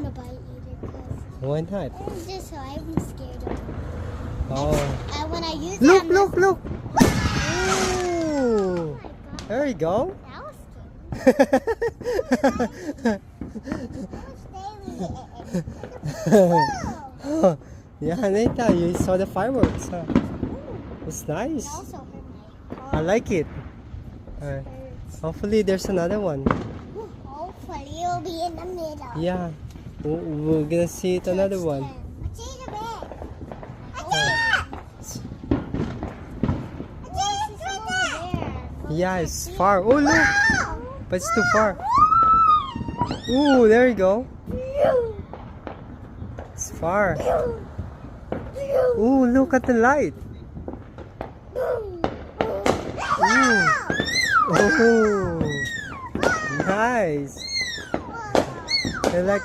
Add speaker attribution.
Speaker 1: want to bite either because
Speaker 2: Why not?
Speaker 1: I'm scared of it.
Speaker 2: Oh.
Speaker 1: And when I use
Speaker 2: Look,
Speaker 1: it,
Speaker 2: look, look.
Speaker 1: Oh
Speaker 2: Ooh.
Speaker 1: my God.
Speaker 2: There you go.
Speaker 1: That was scary. Whoa.
Speaker 2: Yeah, Anita, you saw the fireworks, huh? It's
Speaker 1: It
Speaker 2: nice.
Speaker 1: also hurt my
Speaker 2: I
Speaker 1: arm.
Speaker 2: like it.
Speaker 1: Hurts.
Speaker 2: Hopefully there's another one.
Speaker 1: Hopefully it'll be in the middle.
Speaker 2: Yeah. We're gonna see it another one.
Speaker 1: What's in the bag?
Speaker 2: Yeah, it's far. Oh, look. But it's too far. Ooh, there you go. It's far. Ooh, look at the light. Ooh. Oh, nice. I like